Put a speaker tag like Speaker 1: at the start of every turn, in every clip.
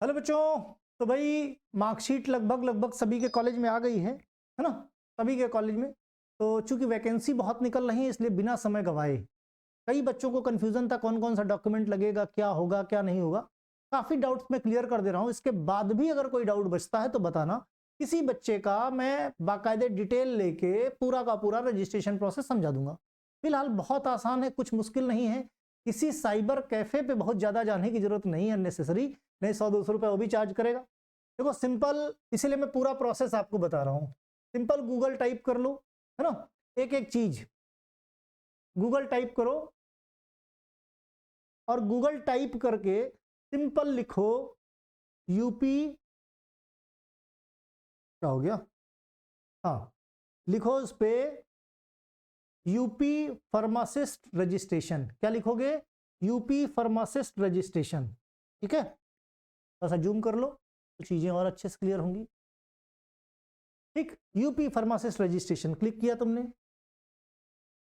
Speaker 1: Hello बच्चों। तो भाई मार्कशीट लगभग सभी के कॉलेज में आ गई है ना। सभी के कॉलेज में तो चूंकि वैकेंसी बहुत निकल रही है इसलिए बिना समय गवाए कई बच्चों को कंफ्यूजन था कौन कौन सा डॉक्यूमेंट लगेगा, क्या होगा क्या नहीं होगा। काफी डाउट्स मैं क्लियर कर दे रहा हूं। इसके बाद भी अगर कोई डाउट बचता है तो बताना। किसी बच्चे का मैं बाकायदे डिटेल लेके पूरा का पूरा रजिस्ट्रेशन प्रोसेस समझा दूंगा। फिलहाल बहुत आसान है, कुछ मुश्किल नहीं है। किसी साइबर कैफे पे बहुत ज्यादा जाने की जरूरत नहीं है अननेसेसरी। नहीं 100-200 रुपए वो भी चार्ज करेगा। देखो सिंपल, इसीलिए मैं पूरा प्रोसेस आपको बता रहा हूं। सिंपल गूगल टाइप कर लो, है ना। एक एक चीज गूगल टाइप करो और गूगल टाइप करके सिंपल लिखो यूपी। क्या हो गया? हाँ, लिखो उस पे यूपी फार्मासिस्ट रजिस्ट्रेशन। क्या लिखोगे? UP pharmacist registration. ठीक है, थोड़ा सा जूम कर लो तो चीजें और अच्छे से क्लियर होंगी। ठीक, यूपी फार्मासिस्ट रजिस्ट्रेशन क्लिक किया तुमने।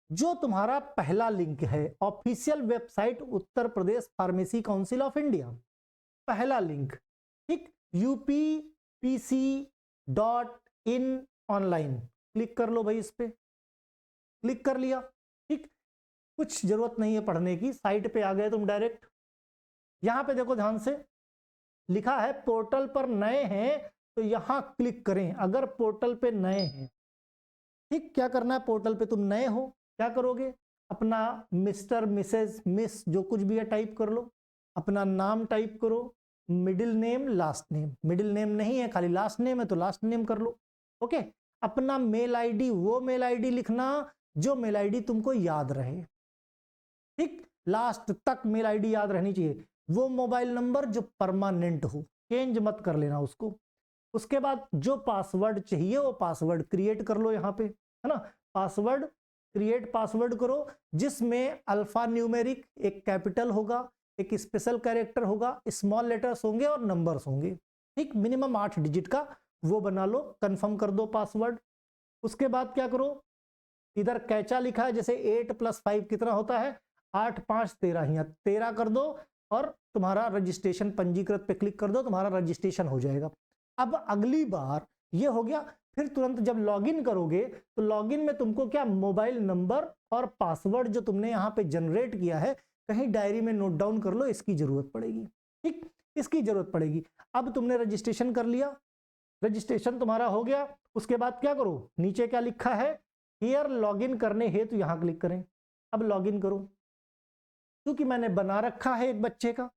Speaker 1: जो तुम्हारा पहला लिंक है official website Uttar Pradesh pharmacy council of India, पहला लिंक। ठीक, UPPC.in ऑनलाइन क्लिक कर लो भाई। इस पे क्लिक कर लिया। ठीक, कुछ जरूरत नहीं है पढ़ने की, साइट पे आ गए तुम डायरेक्ट। यहां पे देखो ध्यान से, लिखा है पोर्टल पर नए हैं तो यहां क्लिक करें अगर पोर्टल पे नए हैं। ठीक, क्या करना है? पोर्टल पे तुम नए हो, क्या करोगे? अपना मिस्टर मिसेज मिस जो कुछ भी है टाइप कर लो। अपना नाम टाइप करो, middle name last name. Middle name नहीं है, खाली लास्ट नेम है तो लास्ट नेम कर लो। ओके, अपना मेल आईडी, वो मेल आईडी लिखना जो मेल आईडी तुमको याद रहे। ठीक, लास्ट तक मेल आईडी याद रहनी चाहिए। वो मोबाइल नंबर जो परमानेंट हो, चेंज मत कर लेना उसको। उसके बाद जो पासवर्ड चाहिए वो पासवर्ड क्रिएट कर लो यहाँ पे, है ना। पासवर्ड क्रिएट पासवर्ड करो जिसमें अल्फा न्यूमेरिक, एक कैपिटल होगा, एक स्पेशल कैरेक्टर होगा, स्मॉल लेटर्स होंगे और नंबर्स होंगे। ठीक, मिनिमम 8 डिजिट का वो बना लो, कंफर्म कर दो पासवर्ड। उसके बाद क्या करो? इधर कैचा लिखा है, जैसे 8 + 5 कितना होता है? 8 5 13, ही 13 कर दो और तुम्हारा रजिस्ट्रेशन पंजीकृत पे क्लिक कर दो, तुम्हारा रजिस्ट्रेशन हो जाएगा। अब अगली बार ये हो गया, फिर तुरंत जब लॉगिन करोगे तो लॉगिन में तुमको क्या, मोबाइल नंबर और पासवर्ड जो तुमने यहाँ पे जनरेट किया है कहीं डायरी में नोट डाउन कर लो, इसकी जरूरत पड़ेगी। ठीक, इसकी जरूरत पड़ेगी। अब तुमने रजिस्ट्रेशन कर लिया, रजिस्ट्रेशन तुम्हारा हो गया। उसके बाद क्या करो? नीचे क्या लिखा है? हियर लॉगिन करने हेतु तो यहां क्लिक करें। अब लॉगिन करो, क्योंकि मैंने बना रखा है एक बच्चे का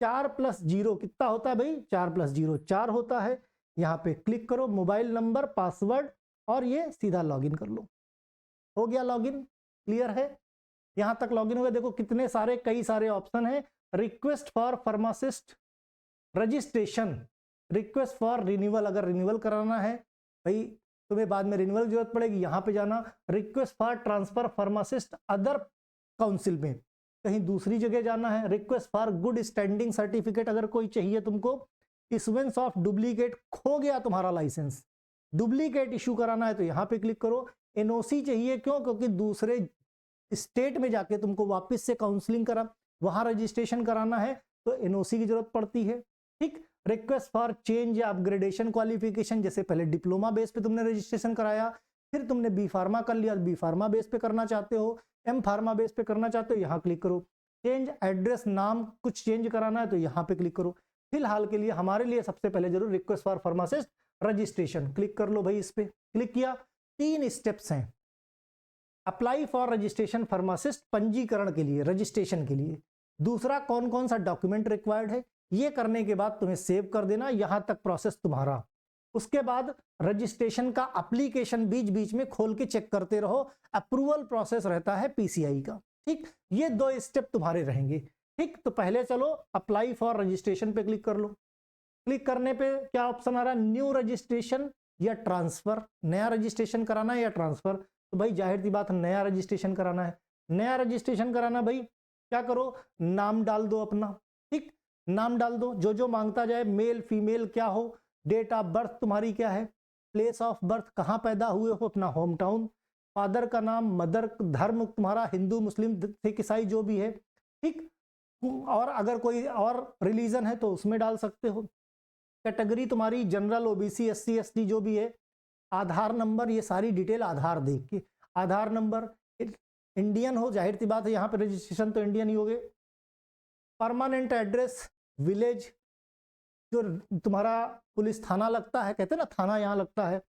Speaker 1: 4 + 0 कितना होता है भाई? 4 + 0 4 होता है। यहाँ पे क्लिक करो, मोबाइल नंबर, पासवर्ड और ये सीधा लॉगिन कर लो। हो गया लॉगिन, क्लियर है? यहां तक लॉगिन हो गया। देखो कितने सारे, कई सारे ऑप्शन है। Request for pharmacist registration, request for renewal, अगर रिन्यूअल कराना है भाई तुम्हें बाद में रिन्यूअल की जरूरत पड़ेगी, यहां पे जाना। Request for transfer pharmacist other council में, कहीं दूसरी जगह जाना है। Request for good standing certificate अगर कोई चाहिए तुमको। इशुएंस ऑफ डुप्लीकेट, खो गया तुम्हारा लाइसेंस, डुप्लीकेट इशू कराना है तो यहां पे क्लिक करो। एनओसी चाहिए, क्यों? क्योंकि दूसरे स्टेट में जाके तुमको वापस से काउंसलिंग करा, वहां रजिस्ट्रेशन कराना है तो एनओसी की जरूरत पड़ती है। ठीक, रिक्वेस्ट फॉर चेंज या अपग्रेडेशन क्वालिफिकेशन, जैसे पहले डिप्लोमा बेस पे तुमने रजिस्ट्रेशन कराया, फिर तुमने बी फार्मा कर लिया, बी फार्मा बेस पे करना चाहते हो, एम फार्मा बेस पे करना चाहते हो, यहाँ क्लिक करो। चेंज एड्रेस, नाम कुछ चेंज कराना है तो यहाँ पे क्लिक करो। फिलहाल के लिए हमारे लिए सबसे पहले जरूर request for pharmacist registration click कर लो भाई। इस पे क्लिक किया, 3 स्टेप्स हैं। अप्लाई फॉर रजिस्ट्रेशन फार्मासिस्ट, पंजीकरण के लिए, रजिस्ट्रेशन के लिए। दूसरा, कौन कौन सा डॉक्यूमेंट रिक्वायर्ड है, ये करने के बाद तुम्हें सेव कर देना, यहां तक प्रोसेस तुम्हारा। उसके बाद रजिस्ट्रेशन का एप्लीकेशन बीच बीच में खोल के चेक करते रहो, अप्रूवल प्रोसेस रहता है पीसीआई का। ठीक, ये 2 स्टेप तुम्हारे रहेंगे। ठीक, तो पहले चलो अप्लाई फॉर रजिस्ट्रेशन पे क्लिक कर लो। क्लिक करने पे क्या ऑप्शन आ रहा है? न्यू रजिस्ट्रेशन या ट्रांसफर, नया रजिस्ट्रेशन कराना है या ट्रांसफर। तो भाई जाहिर सी बात नया रजिस्ट्रेशन कराना है। नया रजिस्ट्रेशन कराना भाई क्या करो? नाम डाल दो अपना। ठीक, नाम डाल दो जो जो मांगता जाए, मेल फीमेल क्या हो, डेट ऑफ बर्थ तुम्हारी क्या है, प्लेस ऑफ बर्थ कहाँ पैदा हुए हो, अपना होम टाउन, फादर का नाम, मदर, धर्म तुम्हारा हिंदू मुस्लिम सिख ईसाई जो भी है। ठीक, और अगर कोई और रिलीजन है तो उसमें डाल सकते हो। कैटेगरी तुम्हारी जनरल, ओबीसी, एससी, एसटी जो भी है, आधार नंबर, ये सारी डिटेल आधार देख के, आधार नंबर, इंडियन हो, जाहिर सी बात है यहाँ पे रजिस्ट्रेशन तो इंडियन ही हो गए। परमानेंट एड्रेस, विलेज, जो तुम्हारा पुलिस थाना लगता है, कहते हैं ना थाना यहाँ लगता है,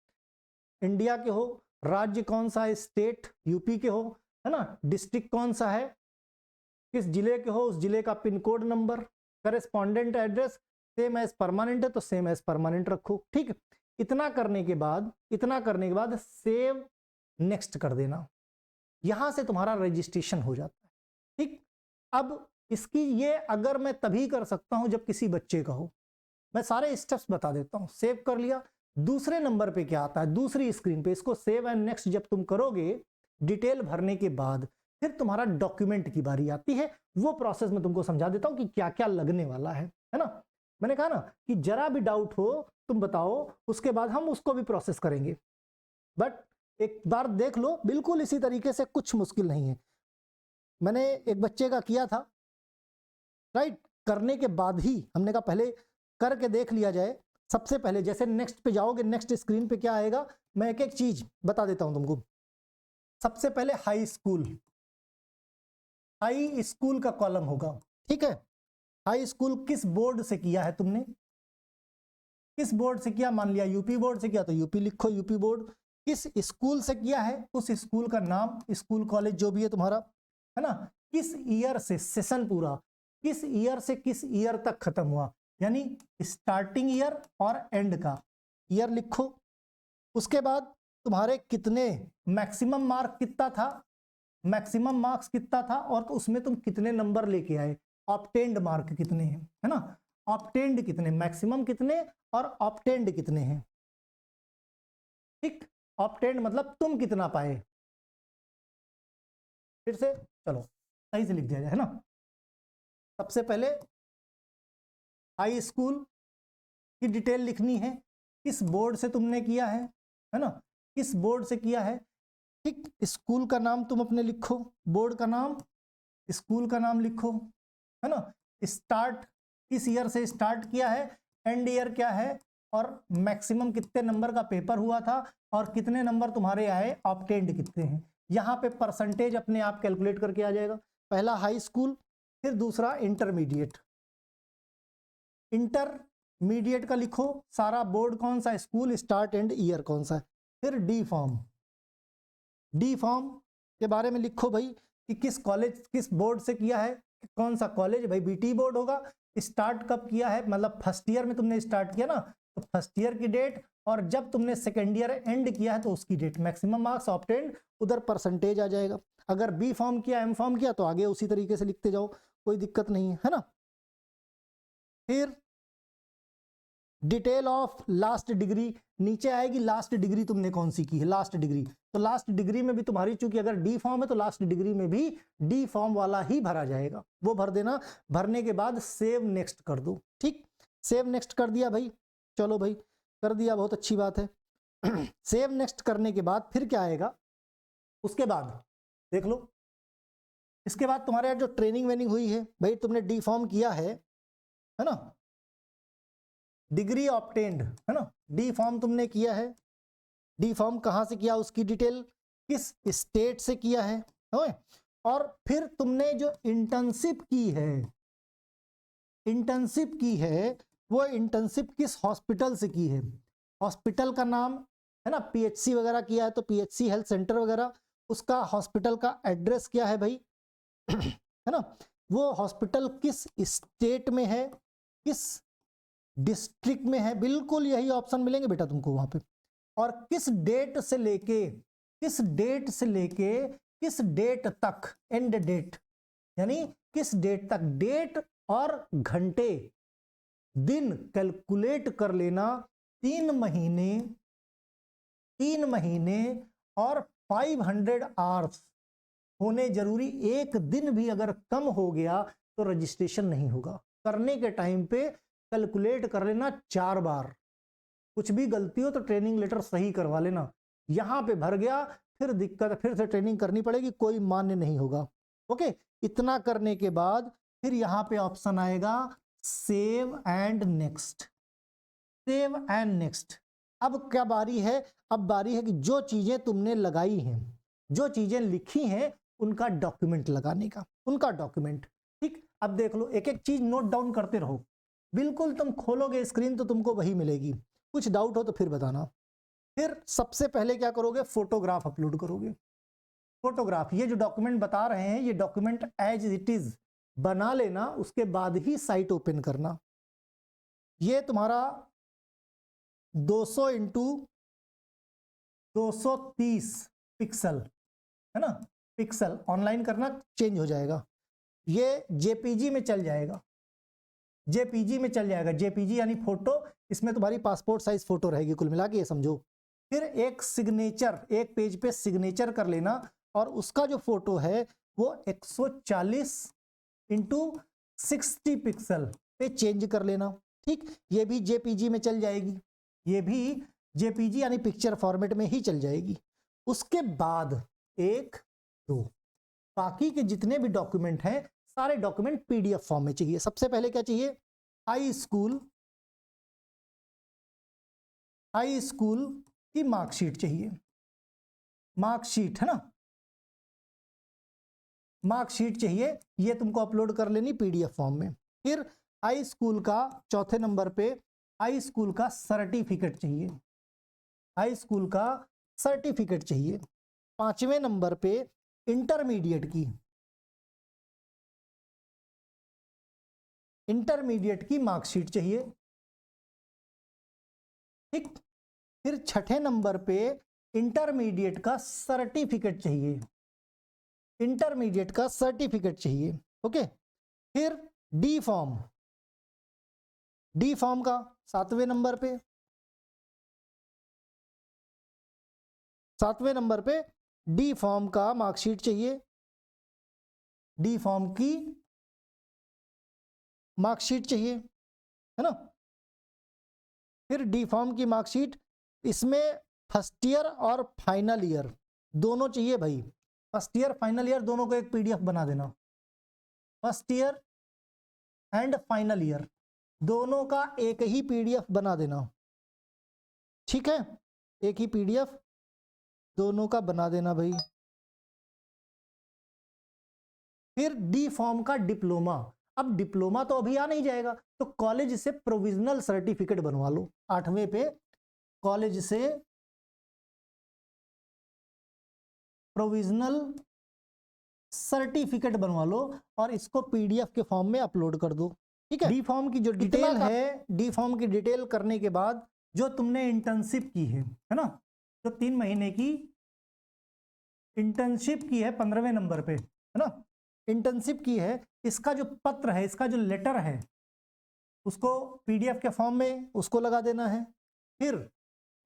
Speaker 1: इंडिया के हो, राज्य कौन सा है, स्टेट यूपी के हो, है ना, डिस्ट्रिक्ट कौन सा है, किस जिले के हो, उस जिले का pin code number, correspondent address same as permanent है तो सेम एज परमानेंट रखो। ठीक, इतना करने के बाद सेव नेक्स्ट कर देना, यहां से तुम्हारा रजिस्ट्रेशन हो जाता है। ठीक, अब इसकी ये अगर मैं तभी कर सकता हूं जब किसी बच्चे का हो, मैं सारे स्टेप्स बता देता हूं। सेव कर लिया, दूसरे नंबर पे क्या आता है, दूसरी स्क्रीन पे इसको सेव एंड नेक्स्ट जब तुम करोगे, डिटेल भरने के बाद फिर तुम्हारा डॉक्यूमेंट की बारी आती है। वो प्रोसेस मैं तुमको समझा देता हूं कि क्या क्या लगने वाला है ना। मैंने कहा ना कि जरा भी डाउट हो तुम बताओ, उसके बाद हम उसको भी प्रोसेस करेंगे, बट एक बार देख लो, बिल्कुल इसी तरीके से, कुछ मुश्किल नहीं है। मैंने एक बच्चे का किया था, राइट, करने के बाद ही हमने कहा पहले करके देख लिया जाए। सबसे पहले जैसे नेक्स्ट पे जाओगे, नेक्स्ट स्क्रीन पे क्या आएगा, मैं एक एक चीज बता देता हूं तुमको। सबसे पहले हाई स्कूल, हाई स्कूल का कॉलम होगा, ठीक है। हाई स्कूल किस बोर्ड से किया है तुमने, किस बोर्ड से किया, मान लिया यूपी बोर्ड से किया तो यूपी लिखो, यूपी बोर्ड। किस स्कूल से किया है, उस स्कूल का नाम, स्कूल कॉलेज जो भी है तुम्हारा, है ना। किस ईयर से, सेशन पूरा किस ईयर से किस ईयर तक खत्म हुआ, यानी स्टार्टिंग ईयर और एंड का ईयर लिखो। उसके बाद तुम्हारे कितने मैक्सिमम मार्क कितना था, मैक्सिमम मार्क्स कितना था, और तो उसमें तुम कितने नंबर लेके आए, ऑब्टेन्ड मार्क कितने हैं, है ना, ऑब्टेन्ड कितने, मैक्सिमम कितने और ऑब्टेन्ड कितने हैं। ठीक, ऑब्टेन्ड मतलब तुम कितना पाए, फिर से चलो सही से लिख दिया जाए, है ना। सबसे पहले हाई स्कूल की डिटेल लिखनी है, किस बोर्ड से तुमने किया है ना, किस बोर्ड से किया है। ठीक, स्कूल का नाम तुम अपने लिखो, बोर्ड का नाम, स्कूल का नाम लिखो, है ना। स्टार्ट किस ईयर से स्टार्ट किया है, एंड ईयर क्या है, और मैक्सिमम कितने नंबर का पेपर हुआ था और कितने नंबर तुम्हारे आए, ऑब्टेन्ड कितने हैं। यहाँ पे परसेंटेज अपने आप कैलकुलेट करके आ जाएगा। पहला हाई स्कूल, फिर दूसरा इंटरमीडिएट, इंटरमीडिएट का लिखो सारा, बोर्ड कौन सा, स्कूल, स्टार्ट एंड ईयर कौन सा है। फिर डी फॉर्म, डी फॉर्म के बारे में लिखो भाई कि किस कॉलेज, किस बोर्ड से किया है, कौन सा कॉलेज, भाई बीटी बोर्ड होगा। स्टार्ट कब किया है, मतलब फर्स्ट ईयर में तुमने स्टार्ट किया ना, तो फर्स्ट ईयर की डेट, और जब तुमने सेकेंड ईयर एंड किया है तो उसकी डेट, मैक्सिमम मार्क्स, ऑब्टेन्ड, उधर परसेंटेज आ जाएगा। अगर बी फॉर्म किया, एम फॉर्म किया तो आगे उसी तरीके से लिखते जाओ, कोई दिक्कत नहीं है ना। फिर डिटेल ऑफ लास्ट डिग्री, नीचे आएगी लास्ट डिग्री तुमने कौन सी की है, लास्ट डिग्री। तो लास्ट डिग्री में भी तुम्हारी, चूंकि अगर डी फॉर्म है तो लास्ट डिग्री में भी डी फॉर्म वाला ही भरा जाएगा, वो भर देना। भरने के बाद सेव नेक्स्ट कर दो। ठीक, सेव नेक्स्ट कर दिया भाई, चलो भाई कर दिया, बहुत अच्छी बात है। सेव नेक्स्ट करने के बाद फिर क्या आएगा, उसके बाद देख लो, इसके बाद तुम्हारे यहाँ जो ट्रेनिंग वेनिंग हुई है, भाई तुमने डी फॉर्म किया है ना, डिग्री ऑब्टेन्ड, है ना, डी फॉर्म तुमने किया है, डी फॉर्म कहाँ से किया, उसकी डिटेल, किस स्टेट से किया है, और फिर तुमने जो इंटर्नशिप की है, इंटर्नशिप की है, वो इंटर्नशिप किस हॉस्पिटल से की है, हॉस्पिटल का नाम, है ना, पीएचसी वगैरह किया है तो पीएचसी हेल्थ सेंटर वगैरह, उसका हॉस्पिटल का एड्रेस क्या है भाई, है ना, वो हॉस्पिटल किस स्टेट में है, किस डिस्ट्रिक्ट में है, बिल्कुल यही ऑप्शन मिलेंगे बेटा तुमको वहां पे। और किस डेट से लेके, किस डेट से लेके किस डेट तक, एंड डेट, यानी किस डेट तक, डेट और घंटे, दिन कैलकुलेट कर लेना। 3 महीने, 3 महीने और 500 आवर्स होने जरूरी। एक दिन भी अगर कम हो गया तो रजिस्ट्रेशन नहीं होगा। करने के टाइम पे कैलकुलेट कर लेना 4 बार, कुछ भी गलती हो तो ट्रेनिंग लेटर सही करवा लेना। यहां पे भर गया फिर दिक्कत, फिर से ट्रेनिंग करनी पड़ेगी, कोई मान्य नहीं होगा। ओके, इतना करने के बाद फिर यहां पे ऑप्शन आएगा save and next. Save and next. अब क्या बारी है, अब बारी है कि जो चीजें तुमने लगाई हैं, जो चीजें लिखी हैं, उनका डॉक्यूमेंट लगाने का, उनका डॉक्यूमेंट। ठीक, अब देख लो, एक एक चीज नोट डाउन करते रहो, बिल्कुल तुम खोलोगे स्क्रीन तो तुमको वही मिलेगी। कुछ डाउट हो तो फिर बताना। फिर सबसे पहले क्या करोगे, फोटोग्राफ अपलोड करोगे। फोटोग्राफ, ये जो डॉक्यूमेंट बता रहे हैं, ये डॉक्यूमेंट एज इट इज बना लेना, उसके बाद ही साइट ओपन करना। ये तुम्हारा 200 इंटू 230 पिक्सल है ना, पिक्सल ऑनलाइन करना, चेंज हो जाएगा। ये जेपीजी में चल जाएगा, जेपीजी में चल जाएगा। जेपीजी यानी फोटो, इसमें तुम्हारी पासपोर्ट साइज फोटो रहेगी कुल मिला के, ये समझो। फिर एक सिग्नेचर, एक पेज पे सिग्नेचर कर लेना, और उसका जो फोटो है वो 140 इंटू 60 पिक्सल पे चेंज कर लेना। ठीक, ये भी जेपीजी में चल जाएगी, ये भी जेपीजी यानी पिक्चर फॉर्मेट में ही चल जाएगी। उसके बाद 1 2 बाकी के जितने भी डॉक्यूमेंट हैं, सारे डॉक्यूमेंट पीडीएफ फॉर्म में चाहिए। सबसे पहले क्या चाहिए, हाई स्कूल की मार्कशीट चाहिए, मार्कशीट है ना, मार्कशीट चाहिए, ये तुमको अपलोड कर लेनी पीडीएफ फॉर्म में। फिर हाई स्कूल का, चौथे नंबर पे हाई स्कूल का सर्टिफिकेट चाहिए, हाई स्कूल का सर्टिफिकेट चाहिए। पांचवें नंबर पे इंटरमीडिएट की मार्कशीट चाहिए। ठीक, फिर छठे नंबर पे इंटरमीडिएट का सर्टिफिकेट चाहिए, इंटरमीडिएट का सर्टिफिकेट चाहिए। ओके, फिर डी फॉर्म का 7वें नंबर पे, 7वें नंबर पे डी फॉर्म का मार्कशीट चाहिए, डी फॉर्म की मार्कशीट चाहिए, है ना। फिर डी फॉर्म की मार्कशीट, इसमें फर्स्ट ईयर और फाइनल ईयर दोनों चाहिए भाई। फर्स्ट ईयर फाइनल ईयर दोनों को एक पीडीएफ बना देना, first year and final year दोनों का एक ही पीडीएफ बना देना। ठीक है, एक ही पीडीएफ दोनों का बना देना भाई। फिर डी फॉर्म का डिप्लोमा, अब डिप्लोमा तो अभी आ नहीं जाएगा, तो कॉलेज से प्रोविजनल सर्टिफिकेट बनवा लो। 8वें पे कॉलेज से प्रोविजनल सर्टिफिकेट बनवा लो और इसको पीडीएफ के फॉर्म में अपलोड कर दो। ठीक है, डी फॉर्म की जो डिटेल है, डी फॉर्म की डिटेल करने के बाद जो तुमने इंटर्नशिप की है ना, जो 3 महीने की इंटर्नशिप की है 15वें नंबर पे, है ना, इंटर्नशिप की है, इसका जो पत्र है, इसका जो लेटर है, उसको पीडीएफ के फॉर्म में उसको लगा देना है। फिर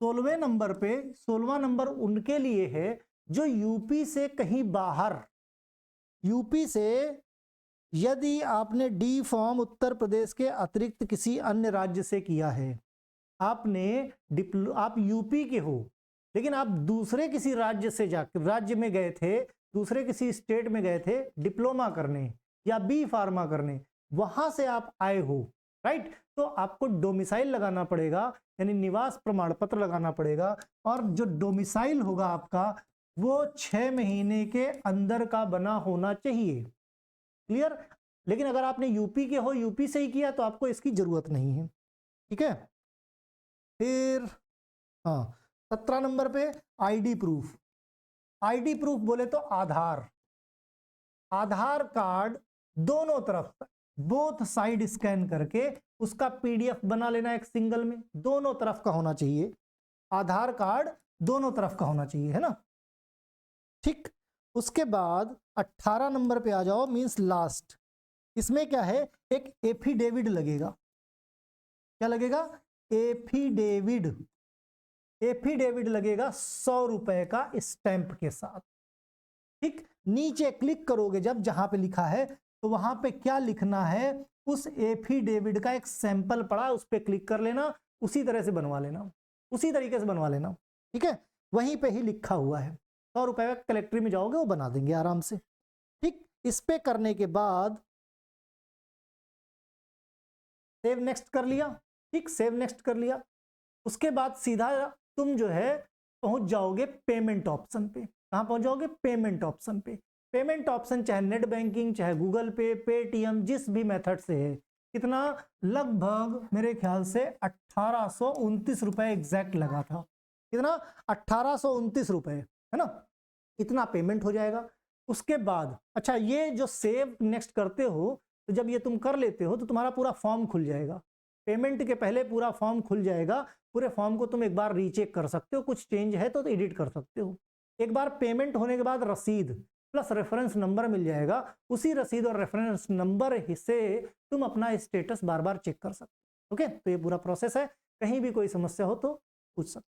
Speaker 1: 16वें नंबर पे, 16वां नंबर उनके लिए है जो यूपी से कहीं बाहर, यूपी से यदि आपने डी फॉर्म उत्तर प्रदेश के अतिरिक्त किसी अन्य राज्य से किया है, आप यूपी के हो लेकिन आप दूसरे किसी राज्य से जाकर, राज्य में गए थे, दूसरे किसी स्टेट में गए थे डिप्लोमा करने या बी फार्मा करने, वहां से आप आए हो, राइट, तो आपको डोमिसाइल लगाना पड़ेगा, यानी निवास प्रमाण पत्र लगाना पड़ेगा, और जो डोमिसाइल होगा आपका वो 6 महीने के अंदर का बना होना चाहिए। क्लियर। लेकिन अगर आपने यूपी के हो, यूपी से ही किया, तो आपको इसकी जरूरत नहीं है। ठीक है, फिर हाँ 17 नंबर पे आईडी प्रूफ। आईडी प्रूफ बोले तो आधार, आधार कार्ड दोनों तरफ, बोथ साइड स्कैन करके उसका पीडीएफ बना लेना एक सिंगल में, दोनों तरफ का होना चाहिए, आधार कार्ड दोनों तरफ का होना चाहिए, है ना। ठीक, उसके बाद 18 नंबर पे आ जाओ, मींस लास्ट। इसमें क्या है, एक एफिडेविड लगेगा। क्या लगेगा, एफिडेविड, एफिडेविड लगेगा 100 रुपए का स्टैंप के साथ। ठीक, नीचे क्लिक करोगे जब, जहां पे लिखा है, तो वहां पे क्या लिखना है, उस एफिडेविड का एक सैंपल पड़ा, उस पर क्लिक कर लेना, उसी तरह से बनवा लेना, उसी तरीके से बनवा लेना। ठीक है, वहीं पे ही लिखा हुआ है, 100 रुपए का कलेक्ट्री में जाओगे वो बना देंगे आराम से। ठीक, इस पे करने के बाद सेव नेक्स्ट कर लिया। ठीक, सेव नेक्स्ट कर लिया, उसके बाद सीधा तुम जो है पहुंच जाओगे पेमेंट ऑप्शन पे। कहां पहुंच जाओगे? पेमेंट ऑप्शन पे। पेमेंट ऑप्शन चाहे नेट बैंकिंग, चाहे गूगल पे, पेटीएम, जिस भी मेथड से है। कितना? लगभग मेरे ख्याल से 1829 रुपए एग्जैक्ट लगा था। कितना? 1829 रुपए, है ना? इतना पेमेंट हो जाएगा। उसके बाद अच्छा, ये जो सेव नेक्स्ट करते हो, तो जब ये तुम कर लेते हो तो तुम्हारा पूरा फॉर्म खुल जाएगा। पेमेंट के पहले पूरा फॉर्म खुल जाएगा। पूरे फॉर्म को तुम एक बार रीचेक कर सकते हो, कुछ चेंज है तो एडिट कर सकते हो। एक बार पेमेंट होने के बाद रसीद प्लस रेफरेंस नंबर मिल जाएगा। उसी रसीद और रेफरेंस नंबर से तुम अपना स्टेटस बार बार चेक कर सकते हो। ओके, तो ये पूरा प्रोसेस है। कहीं भी कोई समस्या हो तो पूछ सकते हो।